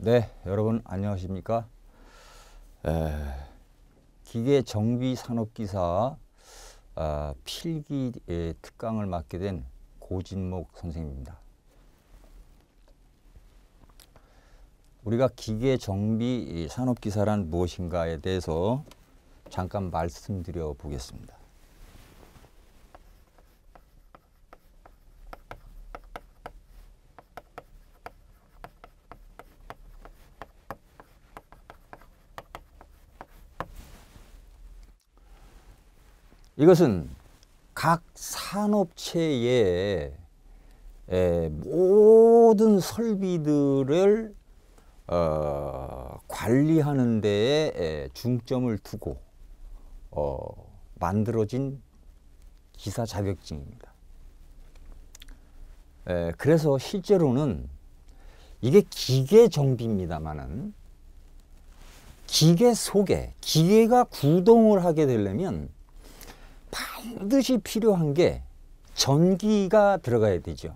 네, 여러분 안녕하십니까? 기계정비산업기사 필기 특강을 맡게 된 고진목 선생님입니다. 우리가 기계정비산업기사란 무엇인가에 대해서 잠깐 말씀드려 보겠습니다. 이것은 각 산업체의 모든 설비들을 관리하는 데에 중점을 두고 만들어진 기사 자격증입니다. 그래서 실제로는 이게 기계 정비입니다만은 기계 속에 기계가 구동을 하게 되려면 반드시 필요한 게 전기가 들어가야 되죠.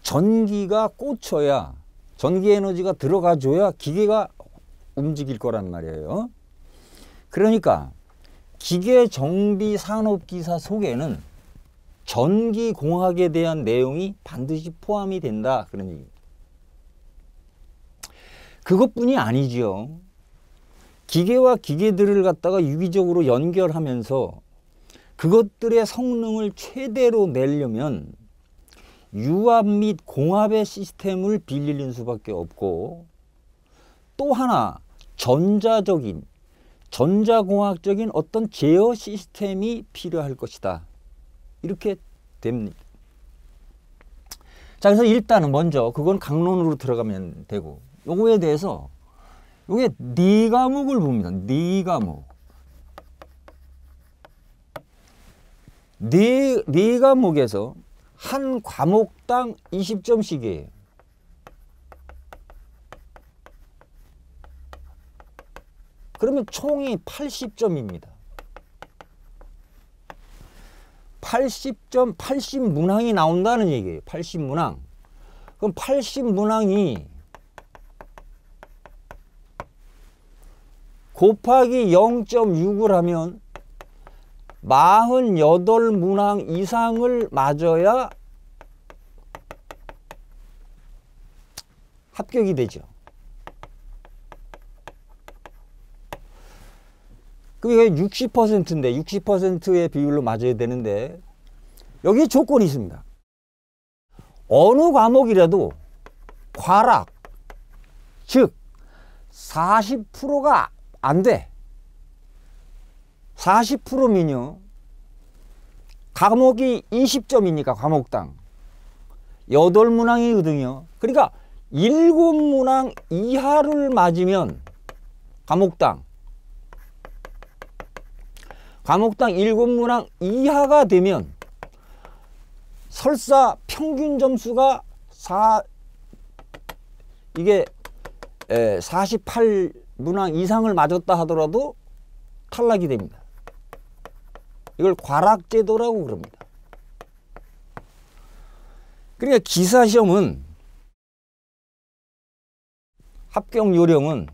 전기가 꽂혀야, 전기 에너지가 들어가줘야 기계가 움직일 거란 말이에요. 그러니까 기계 정비 산업기사 속에는 전기공학에 대한 내용이 반드시 포함이 된다, 그런 얘기입니다. 그것뿐이 아니죠. 기계와 기계들을 갖다가 유기적으로 연결하면서 그것들의 성능을 최대로 내려면 유압 및 공압의 시스템을 빌리는 수밖에 없고, 또 하나 전자공학적인 어떤 제어 시스템이 필요할 것이다, 이렇게 됩니다. 자, 그래서 일단은 먼저 그건 강론으로 들어가면 되고, 요거에 대해서 요게 네 과목을 봅니다. 네 과목. 네 과목에서 한 과목당 20점씩이에요. 그러면 총이 80점입니다. 80점, 80문항이 나온다는 얘기예요. 80문항. 그럼 80문항이 곱하기 0.6을 하면 48문항 이상을 맞아야 합격이 되죠. 그게 60%인데 60%의 비율로 맞아야 되는데, 여기에 조건이 있습니다. 어느 과목이라도 과락, 즉 40%가 안 돼. 40%면요, 과목이 20점이니까 과목당 8문항이거든요. 그러니까 7문항 이하를 맞으면 과목당 7문항 이하가 되면 설사 평균 점수가 48문항 이상을 맞았다 하더라도 탈락이 됩니다. 이걸 과락제도라고 그럽니다. 그러니까 기사시험은 합격 요령은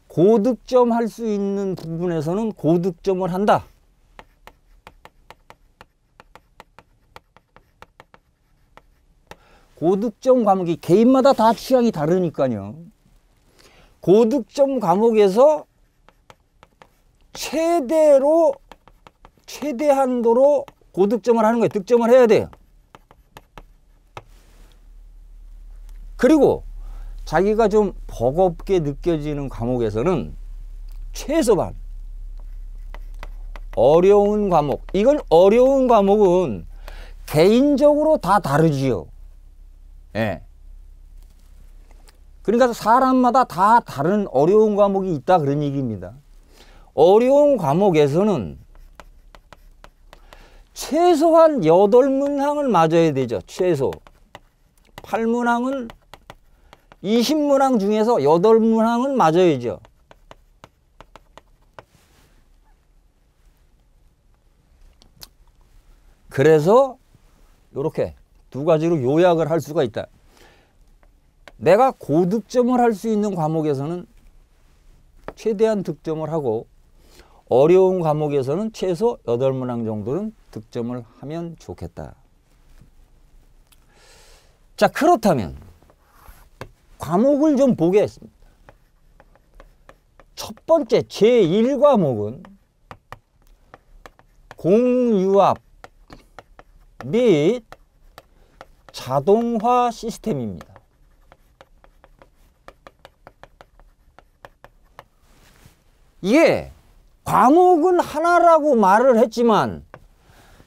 고득점 할 수 있는 부분에서는 고득점을 한다. 고득점 과목이 개인마다 다 취향이 다르니까요. 고득점 과목에서 최대한도로 고득점을 하는 거예요. 득점을 해야 돼요. 그리고 자기가 좀 버겁게 느껴지는 과목에서는 최소한 어려운 과목, 이건 어려운 과목은 개인적으로 다 다르지요. 예. 그러니까 사람마다 다 다른 어려운 과목이 있다, 그런 얘기입니다. 어려운 과목에서는 최소한 8문항을 맞아야 되죠. 최소. 8문항은 20문항 중에서 8문항은 맞아야죠. 그래서 이렇게 두 가지로 요약을 할 수가 있다. 내가 고득점을 할 수 있는 과목에서는 최대한 득점을 하고 어려운 과목에서는 최소 8문항 정도는 득점을 하면 좋겠다. 자, 그렇다면 과목을 좀 보겠습니다. 첫 번째 제1과목은 공유압 및 자동화 시스템입니다. 이게 과목은 하나라고 말을 했지만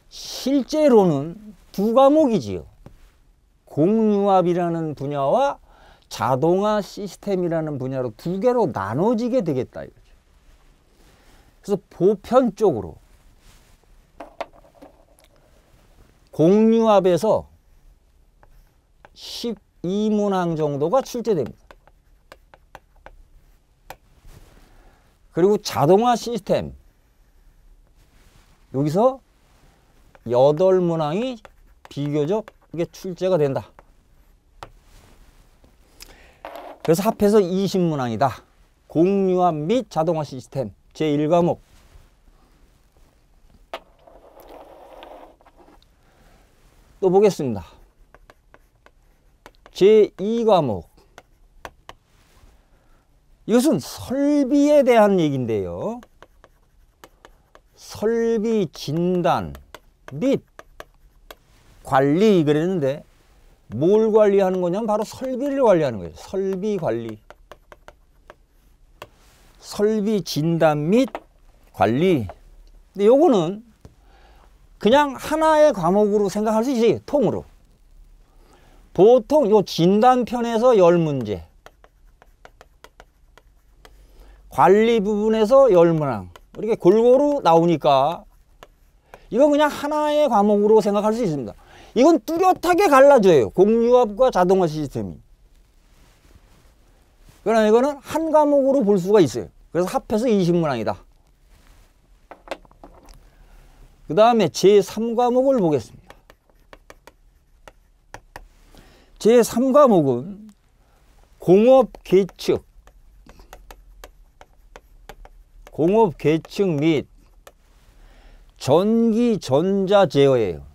실제로는 두 과목이지요. 공유압이라는 분야와 자동화 시스템이라는 분야로 두 개로 나눠지게 되겠다 이거죠. 그래서 보편적으로 공유압에서 12문항 정도가 출제됩니다. 그리고 자동화 시스템 여기서 8문항이 비교적 이게 출제가 된다. 그래서 합해서 20문항이다. 공유압 및 자동화 시스템 제1과목. 또 보겠습니다. 제2과목. 이것은 설비에 대한 얘기인데요. 설비 진단 및 관리 그랬는데 뭘 관리하는 거냐면 바로 설비를 관리하는 거예요. 설비 관리. 설비 진단 및 관리. 근데 요거는 그냥 하나의 과목으로 생각할 수 있어요. 통으로. 보통 요 진단편에서 10문제. 관리 부분에서 10문항. 이렇게 골고루 나오니까 이건 그냥 하나의 과목으로 생각할 수 있습니다. 이건 뚜렷하게 갈라져요. 공유압과 자동화 시스템이. 그러나 이거는 한 과목으로 볼 수가 있어요. 그래서 합해서 20문항이다. 그 다음에 제3과목을 보겠습니다. 제3과목은 공업 계측 및 전기 전자 제어예요.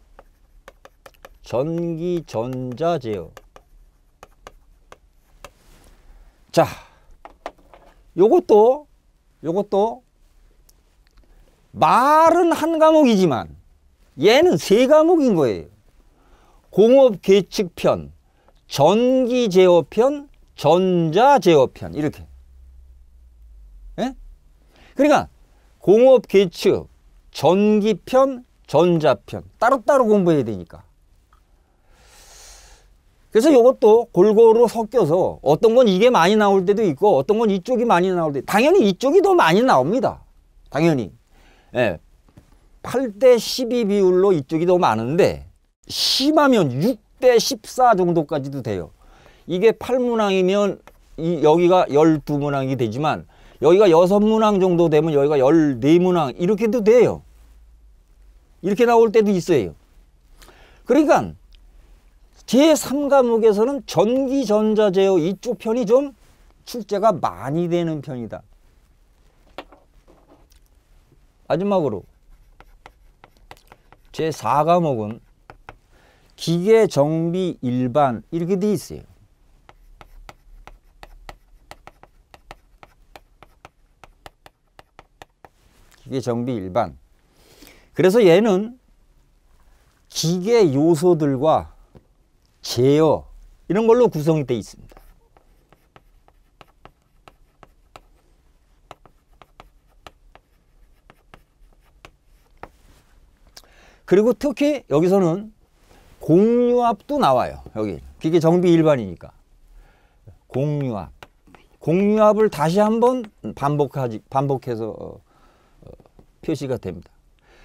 전기 전자 제어. 자, 요것도 말은 한 과목이지만 얘는 세 과목인 거예요. 공업 계측편, 전기 제어편, 전자 제어편 이렇게. 예? 그러니까 공업 계측, 전기편, 전자편 따로따로 공부해야 되니까. 그래서 이것도 골고루 섞여서 어떤 건 이게 많이 나올 때도 있고 어떤 건 이쪽이 많이 나올 때 당연히 이쪽이 더 많이 나옵니다. 당연히. 예. 8대 12 비율로 이쪽이 더 많은데 심하면 6대 14 정도까지도 돼요. 이게 8문항이면 여기가 12문항이 되지만 여기가 6문항 정도 되면 여기가 14문항 이렇게도 돼요. 이렇게 나올 때도 있어요. 그러니까 제3과목에서는 전기 전자 제어 이쪽 편이 좀 출제가 많이 되는 편이다. 마지막으로 제4과목은 기계 정비 일반 이렇게 돼 있어요. 기계 정비 일반. 그래서 얘는 기계 요소들과 제어 이런 걸로 구성이 되어 있습니다. 그리고 특히 여기서는 공유압도 나와요. 여기 기계 정비 일반이니까 공유압을 다시 한번 반복해서 표시가 됩니다.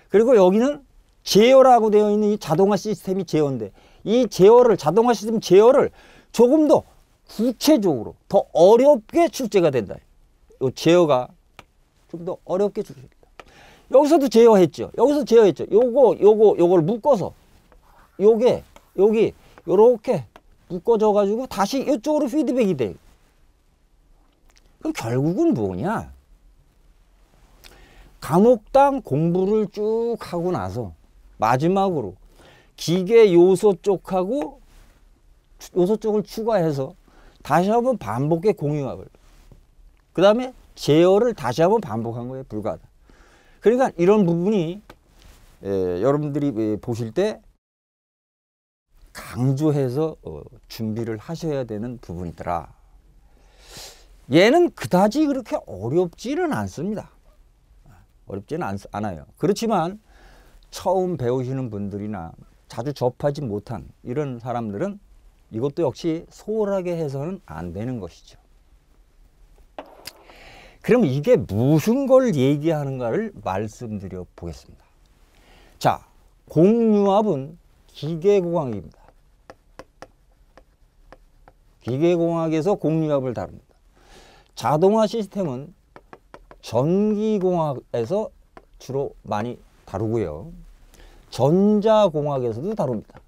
그리고 여기는 제어라고 되어 있는 이 자동화 시스템이 제어인데 이 제어를 자동화 시스템 제어를 조금 더 구체적으로 더 어렵게 출제가 된다. 이 제어가 좀 더 어렵게 출제된다. 여기서도 제어했죠. 여기서 제어했죠. 요걸 묶어서 요게 여기 요렇게 묶어져 가지고 다시 이쪽으로 피드백이 돼. 그럼 결국은 뭐냐? 과목당 공부를 쭉 하고 나서 마지막으로 기계 요소 쪽하고 요소 쪽을 추가해서 다시 한번 반복의 공유합을, 그 다음에 제어를 다시 한번 반복한 거에 불과하다. 그러니까 이런 부분이 여러분들이 보실 때 강조해서 준비를 하셔야 되는 부분이더라. 얘는 그다지 그렇게 어렵지는 않습니다. 어렵지는 않아요. 그렇지만 처음 배우시는 분들이나 자주 접하지 못한 이런 사람들은 이것도 역시 소홀하게 해서는 안 되는 것이죠. 그럼 이게 무슨 걸 얘기하는가를 말씀드려 보겠습니다. 자, 공유압은 기계공학입니다. 기계공학에서 공유압을 다룹니다. 자동화 시스템은 전기공학에서 주로 많이 다루고요. 전자공학에서도 다룹니다.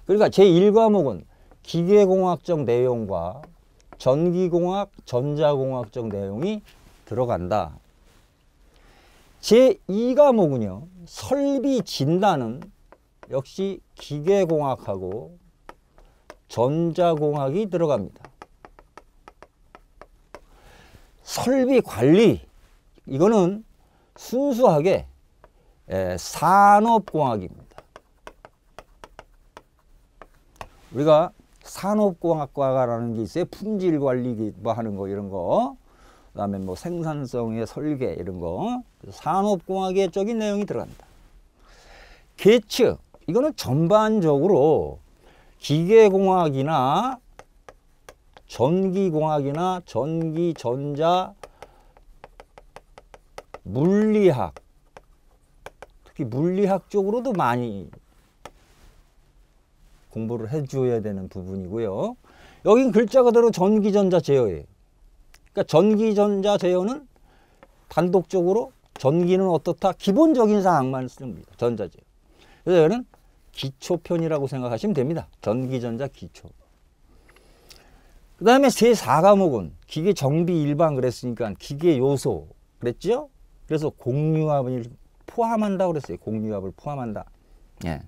그러니까 제1과목은 기계공학적 내용과 전기공학, 전자공학적 내용이 들어간다. 제2과목은요. 설비 진단은 역시 기계공학하고 전자공학이 들어갑니다. 설비 관리, 이거는 순수하게 산업공학입니다. 우리가 산업공학과라는 게 있어요. 품질 관리 뭐 하는 거 이런 거, 그다음에 뭐 생산성의 설계 이런 거, 산업공학의 적인 내용이 들어간다. 계측, 이거는 전반적으로 기계공학이나 전기공학이나 전기, 전자, 물리학, 특히 물리학 쪽으로도 많이 공부를 해줘야 되는 부분이고요. 여긴 글자 그대로 전기전자 제어예요. 그러니까 전기전자 제어는 단독적으로 전기는 어떻다? 기본적인 사항만 씁니다. 전자제어. 그래서 여기는 기초편이라고 생각하시면 됩니다. 전기전자 기초. 그 다음에 제4과목은 기계 정비 일반 그랬으니까 기계 요소 그랬죠? 그래서 공유압을 포함한다 그랬어요. 공유압을 포함한다. 예.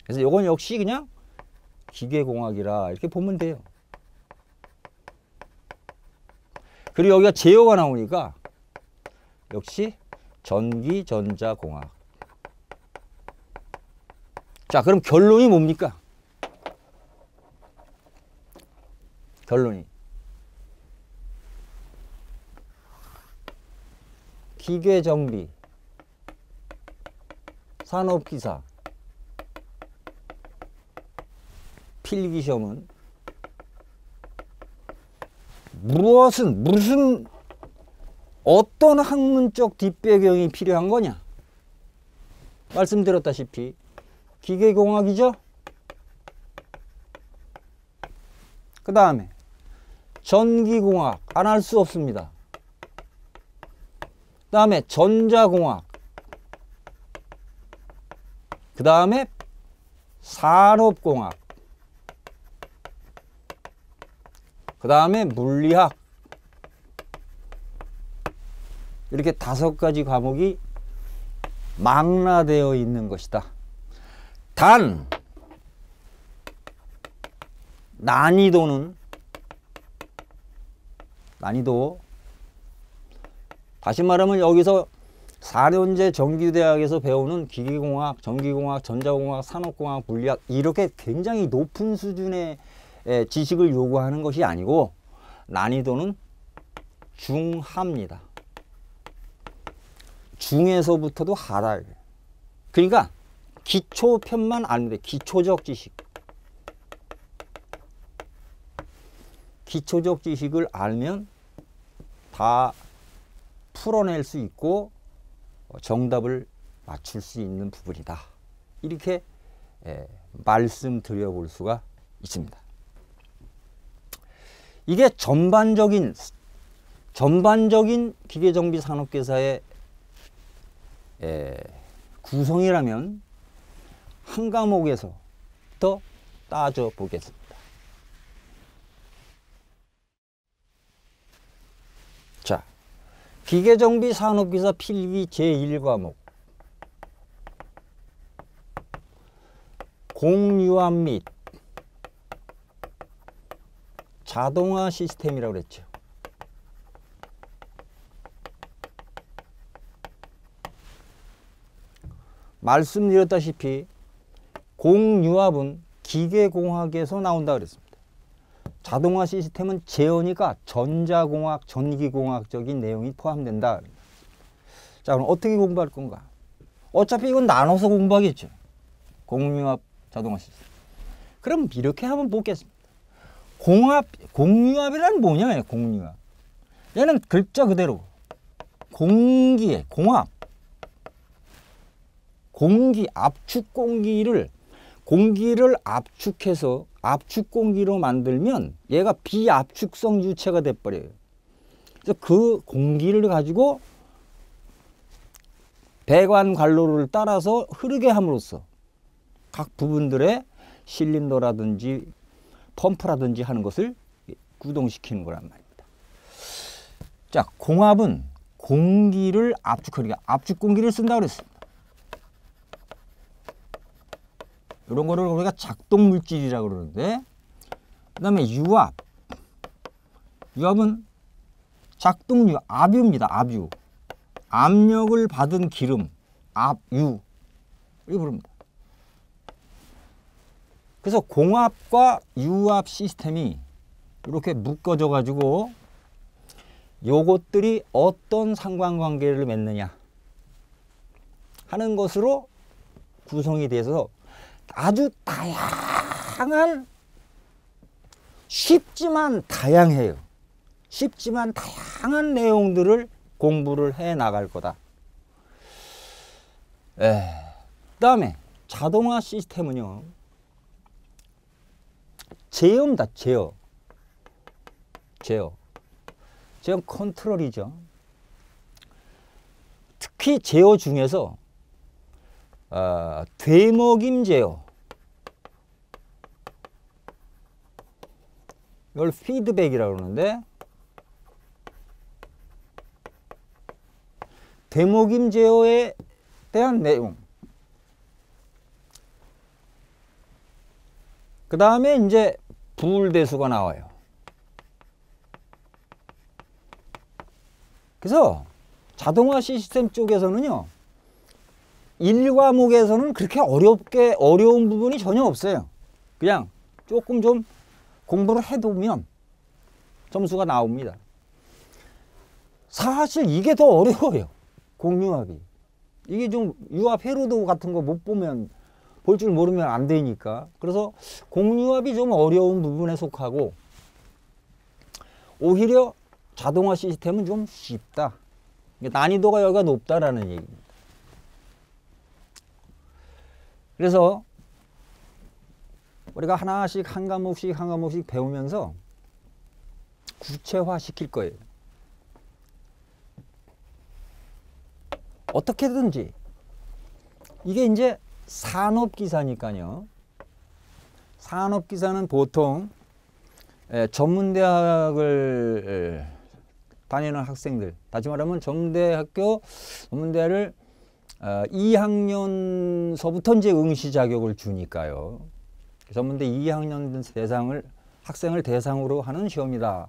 그래서 이건 역시 그냥 기계공학이라 이렇게 보면 돼요. 그리고 여기가 제어가 나오니까 역시 전기전자공학. 자, 그럼 결론이 뭡니까? 결론이 기계정비, 산업기사, 필기시험은 무슨 어떤 학문적 뒷배경이 필요한 거냐? 말씀드렸다시피 기계공학이죠. 그 다음에 전기공학 안 할 수 없습니다. 그 다음에 전자공학, 그 다음에 산업공학, 그 다음에 물리학, 이렇게 5가지 과목이 망라되어 있는 것이다. 단 난이도 다시 말하면 여기서 4년제 정규대학에서 배우는 기계공학, 전기공학, 전자공학, 산업공학, 물리학 이렇게 굉장히 높은 수준의 지식을 요구하는 것이 아니고 난이도는 중하입니다. 중에서부터도 하다. 그러니까 기초편만 알면 돼. 기초적 지식. 기초적 지식을 알면 다 풀어낼 수 있고 정답을 맞출 수 있는 부분이다. 이렇게 말씀드려 볼 수가 있습니다. 이게 전반적인 전반적인 기계정비산업계사의 구성이라면 한 과목에서 더 따져보겠습니다. 자, 기계정비산업기사 필기 제1과목 공유압 및 자동화 시스템이라고 그랬죠. 말씀드렸다시피 공유압은 기계공학에서 나온다 그랬습니다. 자동화 시스템은 제어니까 전자공학, 전기공학적인 내용이 포함된다. 자, 그럼 어떻게 공부할 건가? 어차피 이건 나눠서 공부하겠죠. 공유압, 자동화 시스템. 그럼 이렇게 한번 보겠습니다. 공유압이란 뭐냐? 공유압. 얘는 글자 그대로 공기의 공압. 압축 공기를 압축해서 압축 공기로 만들면 얘가 비압축성 유체가 돼버려요. 그래서 그 공기를 가지고 배관 관로를 따라서 흐르게 함으로써 각 부분들의 실린더라든지 펌프라든지 하는 것을 구동시키는 거란 말입니다. 자, 공압은 공기를 압축하니까 압축 공기를 쓴다고 그랬습니다. 이런 거를 우리가 작동 물질이라고 그러는데, 그 다음에 유압. 유압은 작동유, 압유입니다. 압유. 압력을 받은 기름, 압유. 이렇게 부릅니다. 그래서 공압과 유압 시스템이 이렇게 묶어져 가지고 요것들이 어떤 상관관계를 맺느냐 하는 것으로 구성이 돼서 아주 다양한, 쉽지만 다양해요. 쉽지만 다양한 내용들을 공부를 해 나갈 거다. 그 다음에 자동화 시스템은요, 제어입니다. 제어. 제어 컨트롤이죠. 특히 제어 중에서 되먹임 제어, 이걸 피드백이라고 그러는데, 되먹임 제어에 대한 내용, 그 다음에 이제 부울대수가 나와요. 그래서 자동화 시스템 쪽에서는요, 1과목에서는 그렇게 어려운 부분이 전혀 없어요. 그냥 조금 좀 공부를 해두면 점수가 나옵니다. 사실 이게 더 어려워요. 공유압이. 이게 좀 유압 회로도 같은 거 못 보면, 볼 줄 모르면 안 되니까. 그래서 공유압이 좀 어려운 부분에 속하고, 오히려 자동화 시스템은 좀 쉽다. 난이도가 여기가 높다라는 얘기입니다. 그래서 우리가 하나씩 한 과목씩 배우면서 구체화 시킬 거예요. 어떻게든지. 이게 이제 산업기사니까요. 산업기사는 보통 전문대학을 다니는 학생들, 다시 말하면 전문대를 2학년서부터 이제 응시 자격을 주니까요. 전문대 2학년 학생을 대상으로 하는 시험이다.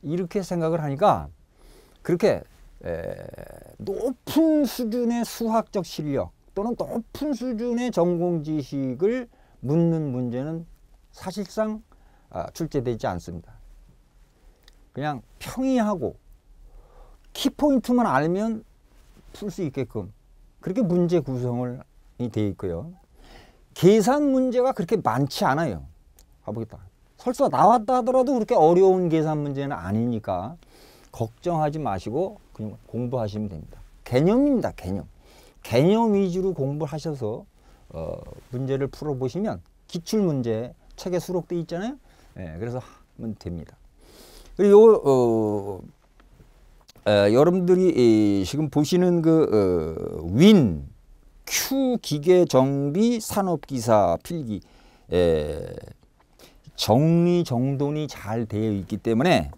이렇게 생각을 하니까 그렇게 높은 수준의 수학적 실력 또는 높은 수준의 전공 지식을 묻는 문제는 사실상 출제되지 않습니다. 그냥 평이하고 키포인트만 알면 풀 수 있게끔 그렇게 문제 구성이 되어 있고요. 계산 문제가 그렇게 많지 않아요. 가보겠다. 설사 나왔다 하더라도 그렇게 어려운 계산 문제는 아니니까 걱정하지 마시고 그냥 공부하시면 됩니다. 개념입니다. 개념 위주로 공부하셔서 문제를 풀어보시면 기출문제 책에 수록되어 있잖아요. 그래서 하면 됩니다. 그리고 여러분들이 지금 보시는 그 윈 Q 기계 정비 산업기사 필기 정리정돈이 잘 되어 있기 때문에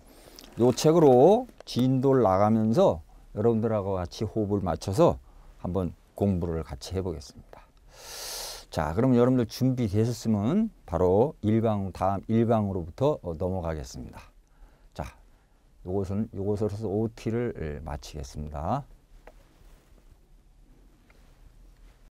이 책으로 진도를 나가면서 여러분들하고 같이 호흡을 맞춰서 한번 공부를 같이 해보겠습니다. 자, 그럼 여러분들 준비되셨으면 바로 다음 1강으로부터 넘어가겠습니다. 자, 요것으로서 OT를 마치겠습니다.